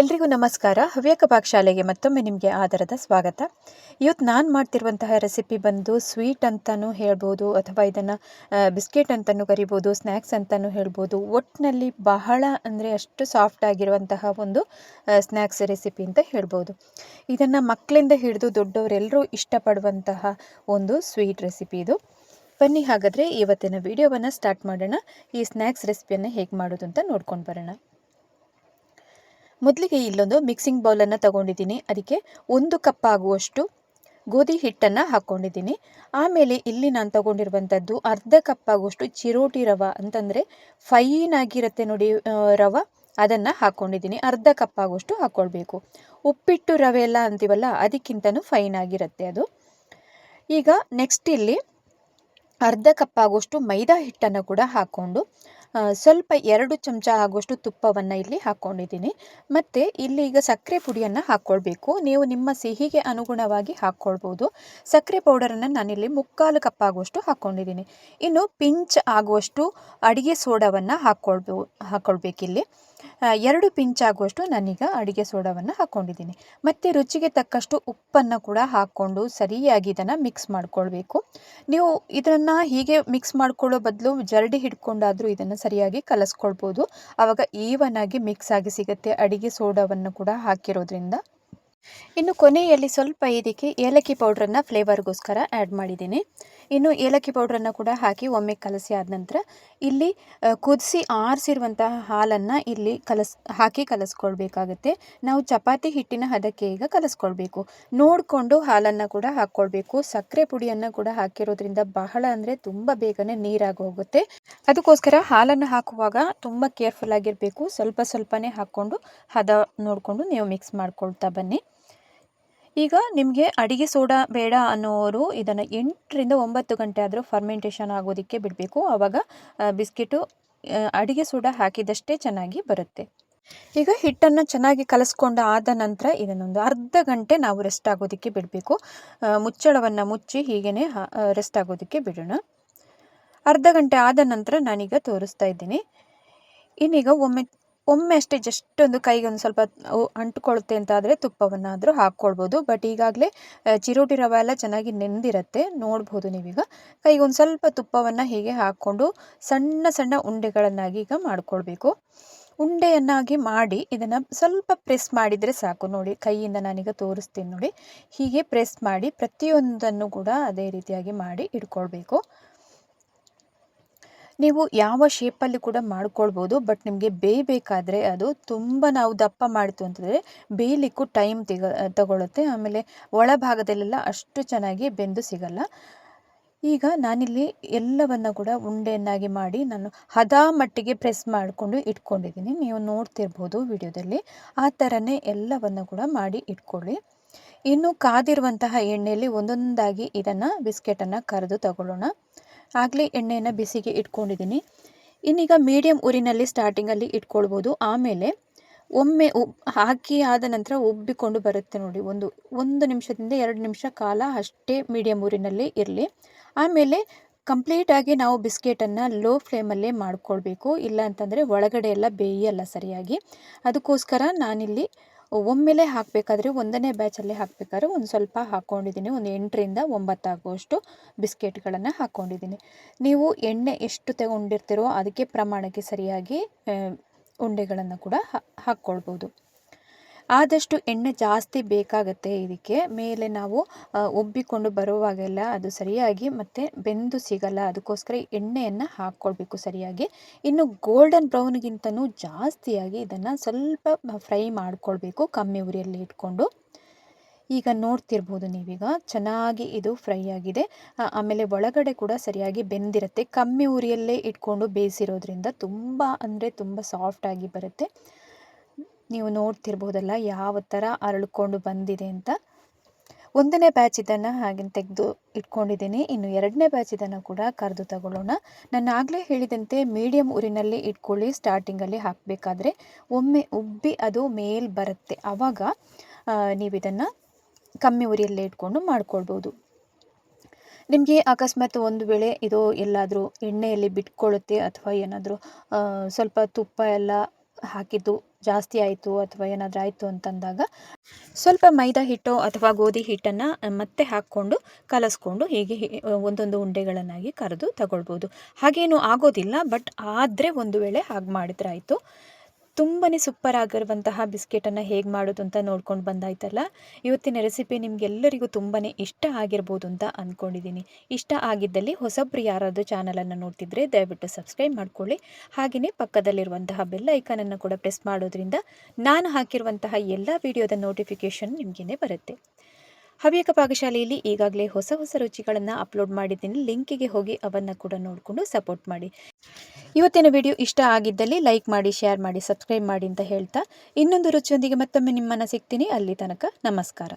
ಎಲ್ರಿಗೂ ನಮಸ್ಕಾರ. ಹವ್ಯಕ ಪಾಕಶಾಲೆಗೆ ಮತ್ತೊಮ್ಮೆ ನಿಮಗೆ ಆದರದ ಸ್ವಾಗತ. ಇವತ್ತು ನಾನು ಮಾಡ್ತಿರುವಂತಹ ರೆಸಿಪಿ ಬಂದು ಸ್ವೀಟ್ ಅಂತಲೂ ಹೇಳ್ಬೋದು, ಅಥವಾ ಇದನ್ನು ಬಿಸ್ಕೆಟ್ ಅಂತಲೂ ಕರಿಬೋದು, ಸ್ನ್ಯಾಕ್ಸ್ ಅಂತಲೂ ಹೇಳ್ಬೋದು. ಒಟ್ಟಿನಲ್ಲಿ ಬಹಳ ಅಂದರೆ ಅಷ್ಟು ಸಾಫ್ಟ್ ಆಗಿರುವಂತಹ ಒಂದು ಸ್ನ್ಯಾಕ್ಸ್ ರೆಸಿಪಿ ಅಂತ ಹೇಳ್ಬೋದು. ಇದನ್ನು ಮಕ್ಕಳಿಂದ ಹಿಡಿದು ದೊಡ್ಡವರೆಲ್ಲರೂ ಇಷ್ಟಪಡುವಂತಹ ಒಂದು ಸ್ವೀಟ್ ರೆಸಿಪಿ ಇದು. ಬನ್ನಿ ಹಾಗಾದರೆ ಇವತ್ತಿನ ವಿಡಿಯೋವನ್ನು ಸ್ಟಾರ್ಟ್ ಮಾಡೋಣ. ಈ ಸ್ನ್ಯಾಕ್ಸ್ ರೆಸಿಪಿಯನ್ನು ಹೇಗೆ ಮಾಡೋದು ಅಂತ ನೋಡ್ಕೊಂಡು ಬರೋಣ. ಮೊದಲಿಗೆ ಇಲ್ಲೊಂದು ಮಿಕ್ಸಿಂಗ್ ಬೌಲನ್ನು ತಗೊಂಡಿದ್ದೀನಿ. ಅದಕ್ಕೆ 1 ಕಪ್ ಆಗುವಷ್ಟು ಗೋಧಿ ಹಿಟ್ಟನ್ನು ಹಾಕ್ಕೊಂಡಿದ್ದೀನಿ. ಆಮೇಲೆ ಇಲ್ಲಿ ನಾನು ತಗೊಂಡಿರುವಂಥದ್ದು ಅರ್ಧ ಕಪ್ ಆಗುವಷ್ಟು ಚಿರೋಟಿ ರವೆ, ಅಂತಂದರೆ ಫೈನ್ ಆಗಿರುತ್ತೆ ನೋಡಿ ರವೆ, ಅದನ್ನು ಹಾಕ್ಕೊಂಡಿದ್ದೀನಿ. ಅರ್ಧ ಕಪ್ ಆಗುವಷ್ಟು ಹಾಕ್ಕೊಳ್ಬೇಕು. ಉಪ್ಪಿಟ್ಟು ರವೆ ಎಲ್ಲ ಅಂತೀವಲ್ಲ, ಅದಕ್ಕಿಂತನೂ ಫೈನ್ ಆಗಿರುತ್ತೆ ಅದು. ಈಗ ನೆಕ್ಸ್ಟ್ ಇಲ್ಲಿ ಅರ್ಧ ಕಪ್ ಆಗುವಷ್ಟು ಮೈದಾ ಹಿಟ್ಟನ್ನು ಕೂಡ ಹಾಕ್ಕೊಂಡು ಸ್ವಲ್ಪ 2 ಚಮಚ ಆಗುವಷ್ಟು ತುಪ್ಪವನ್ನು ಇಲ್ಲಿ ಹಾಕ್ಕೊಂಡಿದ್ದೀನಿ. ಮತ್ತು ಇಲ್ಲಿ ಈಗ ಸಕ್ಕರೆ ಪುಡಿಯನ್ನು ಹಾಕ್ಕೊಳ್ಬೇಕು. ನೀವು ನಿಮ್ಮ ಸಿಹಿಗೆ ಅನುಗುಣವಾಗಿ ಹಾಕ್ಕೊಳ್ಬೋದು. ಸಕ್ಕರೆ ಪೌಡರನ್ನು ನಾನಿಲ್ಲಿ 3/4 ಕಪ್ ಆಗುವಷ್ಟು ಹಾಕ್ಕೊಂಡಿದ್ದೀನಿ. ಇನ್ನು ಪಿಂಚ್ ಆಗುವಷ್ಟು ಅಡುಗೆ ಸೋಡಾವನ್ನು ಹಾಕ್ಕೊಳ್ಬೇಕಿಲ್ಲಿ. 2 ಪಿಂಚ್ ಆಗುವಷ್ಟು ನಾನೀಗ ಅಡುಗೆ ಸೋಡಾವನ್ನು ಹಾಕ್ಕೊಂಡಿದ್ದೀನಿ. ಮತ್ತು ರುಚಿಗೆ ತಕ್ಕಷ್ಟು ಉಪ್ಪನ್ನು ಕೂಡ ಹಾಕ್ಕೊಂಡು ಸರಿಯಾಗಿ ಇದನ್ನು ಮಿಕ್ಸ್ ಮಾಡ್ಕೊಳ್ಬೇಕು. ನೀವು ಇದನ್ನು ಹೀಗೆ ಮಿಕ್ಸ್ ಮಾಡ್ಕೊಳ್ಳೋ ಬದಲು ಜರಡಿ ಹಿಡ್ಕೊಂಡಾದರೂ ಇದನ್ನು ಸರಿಯಾಗಿ ಕಲಿಸ್ಕೊಳ್ಬೋದು. ಆವಾಗ ಈವನ್ ಆಗಿ ಮಿಕ್ಸ್ ಆಗಿ ಸಿಗುತ್ತೆ, ಅಡುಗೆ ಸೋಡಾವನ್ನು ಕೂಡ ಹಾಕಿರೋದ್ರಿಂದ. ಇನ್ನು ಕೊನೆಯಲ್ಲಿ ಸ್ವಲ್ಪ ಇದಕ್ಕೆ ಏಲಕ್ಕಿ ಪೌಡ್ರನ್ನು ಫ್ಲೇವರ್ಗೋಸ್ಕರ ಆ್ಯಡ್ ಮಾಡಿದ್ದೀನಿ. ಇನ್ನು ಏಲಕ್ಕಿ ಪೌಡ್ರನ್ನು ಕೂಡ ಹಾಕಿ ಒಮ್ಮೆ ಕಲಸಿ ಆದ ನಂತರ ಇಲ್ಲಿ ಕುದಿಸಿ ಆರಿಸಿರುವಂತಹ ಹಾಲನ್ನು ಇಲ್ಲಿ ಹಾಕಿ ಕಲಿಸ್ಕೊಳ್ಬೇಕಾಗತ್ತೆ. ನಾವು ಚಪಾತಿ ಹಿಟ್ಟಿನ ಹದಕ್ಕೆ ಈಗ ಕಲಿಸ್ಕೊಳ್ಬೇಕು. ನೋಡಿಕೊಂಡು ಹಾಲನ್ನು ಕೂಡ ಹಾಕ್ಕೊಳ್ಬೇಕು. ಸಕ್ಕರೆ ಪುಡಿಯನ್ನು ಕೂಡ ಹಾಕಿರೋದ್ರಿಂದ ಬಹಳ ಅಂದರೆ ತುಂಬ ಬೇಗನೆ ನೀರಾಗಿ ಹೋಗುತ್ತೆ. ಅದಕ್ಕೋಸ್ಕರ ಹಾಲನ್ನು ಹಾಕುವಾಗ ತುಂಬ ಕೇರ್ಫುಲ್ ಆಗಿರಬೇಕು. ಸ್ವಲ್ಪನೇ ಹಾಕ್ಕೊಂಡು ಹದ ನೋಡಿಕೊಂಡು ನೀವು ಮಿಕ್ಸ್ ಮಾಡ್ಕೊಳ್ತಾ ಬನ್ನಿ. ಈಗ ನಿಮಗೆ ಅಡುಗೆ ಸೋಡಾ ಬೇಡ ಅನ್ನೋರು ಇದನ್ನು 8ರಿಂದ 9 ಗಂಟೆ ಆದರೂ ಫರ್ಮೆಂಟೇಷನ್ ಆಗೋದಕ್ಕೆ ಬಿಡಬೇಕು. ಆವಾಗ ಬಿಸ್ಕೆಟು ಅಡುಗೆ ಸೋಡಾ ಹಾಕಿದಷ್ಟೇ ಚೆನ್ನಾಗಿ ಬರುತ್ತೆ. ಈಗ ಹಿಟ್ಟನ್ನು ಚೆನ್ನಾಗಿ ಕಲಿಸ್ಕೊಂಡು ಆದ ನಂತರ ಇದನ್ನೊಂದು ಅರ್ಧ ಗಂಟೆ ನಾವು ರೆಸ್ಟ್ ಆಗೋದಕ್ಕೆ ಬಿಡಬೇಕು. ಮುಚ್ಚಳವನ್ನು ಮುಚ್ಚಿ ಹೀಗೇ ರೆಸ್ಟ್ ಆಗೋದಕ್ಕೆ ಬಿಡೋಣ. ಅರ್ಧ ಗಂಟೆ ಆದ ನಂತರ ನಾನೀಗ ತೋರಿಸ್ತಾ ಇದ್ದೀನಿ. ಇನ್ನೀಗ ಒಮ್ಮೆ ಅಷ್ಟೇ ಜಸ್ಟ್ ಒಂದು ಕೈಗೆ ಒಂದು ಸ್ವಲ್ಪ ಅಂಟ್ಕೊಳುತ್ತೆ ಅಂತ ಆದರೆ ತುಪ್ಪವನ್ನಾದರೂ ಹಾಕ್ಕೊಳ್ಬೋದು. ಬಟ್ ಈಗಾಗಲೇ ಚಿರೋಟಿ ರವೆ ಎಲ್ಲ ಚೆನ್ನಾಗಿ ನೆಂದಿರುತ್ತೆ, ನೋಡ್ಬೋದು ನೀವೀಗ. ಕೈಗೆ ಒಂದು ಸ್ವಲ್ಪ ತುಪ್ಪವನ್ನು ಹೀಗೆ ಹಾಕ್ಕೊಂಡು ಸಣ್ಣ ಸಣ್ಣ ಉಂಡೆಗಳನ್ನಾಗಿ ಈಗ ಮಾಡ್ಕೊಳ್ಬೇಕು. ಉಂಡೆಯನ್ನಾಗಿ ಮಾಡಿ ಇದನ್ನು ಸ್ವಲ್ಪ ಪ್ರೆಸ್ ಮಾಡಿದರೆ ಸಾಕು. ನೋಡಿ, ಕೈಯಿಂದ ನಾನೀಗ ತೋರಿಸ್ತೀನಿ ನೋಡಿ. ಹೀಗೆ ಪ್ರೆಸ್ ಮಾಡಿ ಪ್ರತಿಯೊಂದನ್ನು ಕೂಡ ಅದೇ ರೀತಿಯಾಗಿ ಮಾಡಿ ಇಟ್ಕೊಳ್ಬೇಕು. ನೀವು ಯಾವ ಶೇಪಲ್ಲಿ ಕೂಡ ಮಾಡ್ಕೊಳ್ಬೋದು. ಬಟ್ ನಿಮಗೆ ಬೇಯಬೇಕಾದ್ರೆ ಅದು ತುಂಬ ನಾವು ದಪ್ಪ ಮಾಡಿತು ಅಂತಂದರೆ ಬೇಯಲಿಕ್ಕೂ ಟೈಮ್ ತಗೊಳುತ್ತೆ. ಆಮೇಲೆ ಒಳಭಾಗದಲ್ಲೆಲ್ಲ ಅಷ್ಟು ಚೆನ್ನಾಗಿ ಬೆಂದು ಸಿಗಲ್ಲ. ಈಗ ನಾನಿಲ್ಲಿ ಎಲ್ಲವನ್ನು ಕೂಡ ಉಂಡೆಯನ್ನಾಗಿ ಮಾಡಿ ನಾನು ಹದ ಮಟ್ಟಿಗೆ ಪ್ರೆಸ್ ಮಾಡಿಕೊಂಡು ಇಟ್ಕೊಂಡಿದ್ದೀನಿ. ನೀವು ನೋಡ್ತಿರ್ಬೋದು ವಿಡಿಯೋದಲ್ಲಿ. ಆ ಥರನೇ ಎಲ್ಲವನ್ನು ಕೂಡ ಮಾಡಿ ಇಟ್ಕೊಳ್ಳಿ. ಇನ್ನು ಕಾದಿರುವಂತಹ ಎಣ್ಣೆಯಲ್ಲಿ ಒಂದೊಂದಾಗಿ ಇದನ್ನು ಬಿಸ್ಕೆಟನ್ನು ಕರೆದು ತಗೊಳ್ಳೋಣ. ಆಗಲೇ ಎಣ್ಣೆಯನ್ನು ಬಿಸಿಗೆ ಇಟ್ಕೊಂಡಿದ್ದೀನಿ. ಇನ್ನೀಗ ಮೀಡಿಯಮ್ ಉರಿನಲ್ಲಿ ಸ್ಟಾರ್ಟಿಂಗಲ್ಲಿ ಇಟ್ಕೊಳ್ಬೋದು. ಆಮೇಲೆ ಒಮ್ಮೆ ಹಾಕಿ ಆದ ನಂತರ ಉಬ್ಬಿಕೊಂಡು ಬರುತ್ತೆ ನೋಡಿ. ಒಂದು ನಿಮಿಷದಿಂದ 2 ನಿಮಿಷ ಕಾಲ ಅಷ್ಟೇ ಮೀಡಿಯಮ್ ಉರಿನಲ್ಲಿ ಇರಲಿ. ಆಮೇಲೆ ಕಂಪ್ಲೀಟಾಗಿ ನಾವು ಬಿಸ್ಕೆಟನ್ನು ಲೋ ಫ್ಲೇಮಲ್ಲೇ ಮಾಡ್ಕೊಳ್ಬೇಕು. ಇಲ್ಲ ಅಂತಂದರೆ ಒಳಗಡೆ ಎಲ್ಲ ಬೇಯಲ್ಲ ಸರಿಯಾಗಿ. ಅದಕ್ಕೋಸ್ಕರ ನಾನಿಲ್ಲಿ ಒಮ್ಮೆಲೆ ಹಾಕಬೇಕಾದ್ರೆ, ಒಂದನೇ ಬ್ಯಾಚಲ್ಲೇ ಹಾಕಬೇಕಾದ್ರೆ ಒಂದು ಸ್ವಲ್ಪ ಹಾಕ್ಕೊಂಡಿದ್ದೀನಿ. ಒಂದು 8ರಿಂದ 9 ಆಗುವಷ್ಟು ಬಿಸ್ಕೆಟ್ಗಳನ್ನು ಹಾಕ್ಕೊಂಡಿದ್ದೀನಿ. ನೀವು ಎಣ್ಣೆ ಎಷ್ಟು ತಗೊಂಡಿರ್ತೀರೋ ಅದಕ್ಕೆ ಪ್ರಮಾಣಕ್ಕೆ ಸರಿಯಾಗಿ ಉಂಡೆಗಳನ್ನು ಕೂಡ ಹಾಕ್ಕೊಳ್ಬೋದು. ಆದಷ್ಟು ಎಣ್ಣೆ ಜಾಸ್ತಿ ಬೇಕಾಗುತ್ತೆ ಇದಕ್ಕೆ. ಮೇಲೆ ನಾವು ಉಬ್ಬಿಕೊಂಡು ಬರುವಾಗೆಲ್ಲ ಅದು ಸರಿಯಾಗಿ ಮತ್ತು ಬೆಂದು ಸಿಗಲ್ಲ. ಅದಕ್ಕೋಸ್ಕರ ಎಣ್ಣೆಯನ್ನು ಹಾಕ್ಕೊಳ್ಬೇಕು ಸರಿಯಾಗಿ. ಇನ್ನು ಗೋಲ್ಡನ್ ಬ್ರೌನ್ಗಿಂತನೂ ಜಾಸ್ತಿಯಾಗಿ ಇದನ್ನು ಸ್ವಲ್ಪ ಫ್ರೈ ಮಾಡ್ಕೊಳ್ಬೇಕು ಕಮ್ಮಿ ಉರಿಯಲ್ಲಿ ಇಟ್ಕೊಂಡು. ಈಗ ನೋಡ್ತಿರ್ಬೋದು ನೀವೀಗ ಚೆನ್ನಾಗಿ ಇದು ಫ್ರೈ ಆಗಿದೆ. ಆಮೇಲೆ ಒಳಗಡೆ ಕೂಡ ಸರಿಯಾಗಿ ಬೆಂದಿರುತ್ತೆ. ಕಮ್ಮಿ ಉರಿಯಲ್ಲೇ ಇಟ್ಕೊಂಡು ಬೇಯಿಸಿರೋದ್ರಿಂದ ತುಂಬ ಅಂದರೆ ತುಂಬ ಸಾಫ್ಟಾಗಿ ಬರುತ್ತೆ. ನೀವು ನೋಡ್ತಿರ್ಬೋದಲ್ಲ ಯಾವ ಥರ ಅರಳ್ಕೊಂಡು ಬಂದಿದೆ ಅಂತ. 1ನೇ ಬ್ಯಾಚ್ ಇದನ್ನು ಹಾಗೆ ತೆಗೆದು ಇಟ್ಕೊಂಡಿದ್ದೀನಿ. ಇನ್ನು 2ನೇ ಬ್ಯಾಚ್ ಇದನ್ನು ಕೂಡ ಕರೆದು ತಗೊಳ್ಳೋಣ. ನಾನು ಆಗಲೇ ಹೇಳಿದಂತೆ ಮೀಡಿಯಮ್ ಉರಿನಲ್ಲಿ ಇಟ್ಕೊಳ್ಳಿ. ಸ್ಟಾರ್ಟಿಂಗಲ್ಲಿ ಹಾಕಬೇಕಾದ್ರೆ ಒಮ್ಮೆ ಉಬ್ಬಿ ಅದು ಮೇಲೆ ಬರುತ್ತೆ. ಆವಾಗ ನೀವು ಇದನ್ನು ಕಮ್ಮಿ ಉರಿಯಲ್ಲೇ ಇಟ್ಕೊಂಡು ಮಾಡ್ಕೊಳ್ಬೋದು. ನಿಮಗೆ ಅಕಸ್ಮಾತ್ ಒಂದು ವೇಳೆ ಇದು ಎಲ್ಲಾದರೂ ಎಣ್ಣೆಯಲ್ಲಿ ಬಿಟ್ಕೊಳ್ಳುತ್ತೆ ಅಥವಾ ಏನಾದರೂ ಸ್ವಲ್ಪ ತುಪ್ಪ ಎಲ್ಲ ಹಾಕಿದ್ದು ಜಾಸ್ತಿ ಆಯಿತು ಅಥವಾ ಏನಾದರೂ ಆಯಿತು ಅಂತಂದಾಗ ಸ್ವಲ್ಪ ಮೈದಾ ಹಿಟ್ಟು ಅಥವಾ ಗೋಧಿ ಹಿಟ್ಟನ್ನು ಮತ್ತೆ ಹಾಕ್ಕೊಂಡು ಕಲಸ್ಕೊಂಡು ಹೀಗೆ ಒಂದೊಂದು ಉಂಡೆಗಳನ್ನಾಗಿ ಕರೆದು ತಗೊಳ್ಬೋದು. ಹಾಗೇನೂ ಆಗೋದಿಲ್ಲ, ಬಟ್ ಆದರೆ ಒಂದು ವೇಳೆ ಹಾಗೆ ಮಾಡಿದ್ರೆ ಆಯಿತು. ತುಂಬಾ ಸೂಪರ್ ಆಗಿರುವಂತಹ ಬಿಸ್ಕೆಟನ್ನು ಹೇಗೆ ಮಾಡೋದು ಅಂತ ನೋಡ್ಕೊಂಡು ಬಂದಾಯ್ತಲ್ಲ. ಇವತ್ತಿನ ರೆಸಿಪಿ ನಿಮಗೆಲ್ಲರಿಗೂ ತುಂಬಾ ಇಷ್ಟ ಆಗಿರ್ಬೋದು ಅಂತ ಅಂದ್ಕೊಂಡಿದ್ದೀನಿ. ಇಷ್ಟ ಆಗಿದ್ದಲ್ಲಿ ಹೊಸಬ್ರು ಯಾರಾದರೂ ಚಾನಲನ್ನು ನೋಡ್ತಿದ್ರೆ ದಯವಿಟ್ಟು ಸಬ್ಸ್ಕ್ರೈಬ್ ಮಾಡ್ಕೊಳ್ಳಿ. ಹಾಗೆಯೇ ಪಕ್ಕದಲ್ಲಿರುವಂತಹ ಬೆಲ್ ಐಕಾನನ್ನು ಕೂಡ ಪ್ರೆಸ್ ಮಾಡೋದ್ರಿಂದ ನಾನು ಹಾಕಿರುವಂತಹ ಎಲ್ಲ ವಿಡಿಯೋದ ನೋಟಿಫಿಕೇಷನ್ ನಿಮಗೇ ಬರುತ್ತೆ. ಹವ್ಯಕ ಪಾಕಶಾಲೆಯಲ್ಲಿ ಈಗಾಗಲೇ ಹೊಸ ಹೊಸ ರುಚಿಗಳನ್ನು ಅಪ್ಲೋಡ್ ಮಾಡಿದ್ದೀನಿ. ಲಿಂಕಿಗೆ ಹೋಗಿ ಅವನ್ನು ಕೂಡ ನೋಡಿಕೊಂಡು ಸಪೋರ್ಟ್ ಮಾಡಿ. ಇವತ್ತಿನ ವಿಡಿಯೋ ಇಷ್ಟ ಆಗಿದ್ದಲ್ಲಿ ಲೈಕ್ ಮಾಡಿ, ಶೇರ್ ಮಾಡಿ, ಸಬ್ಸ್ಕ್ರೈಬ್ ಮಾಡಿ ಅಂತ ಹೇಳ್ತಾ ಇನ್ನೊಂದು ರುಚಿಯೊಂದಿಗೆ ಮತ್ತೊಮ್ಮೆ ನಿಮ್ಮನ್ನು ಸಿಗ್ತೀನಿ. ಅಲ್ಲಿ ತನಕ ನಮಸ್ಕಾರ.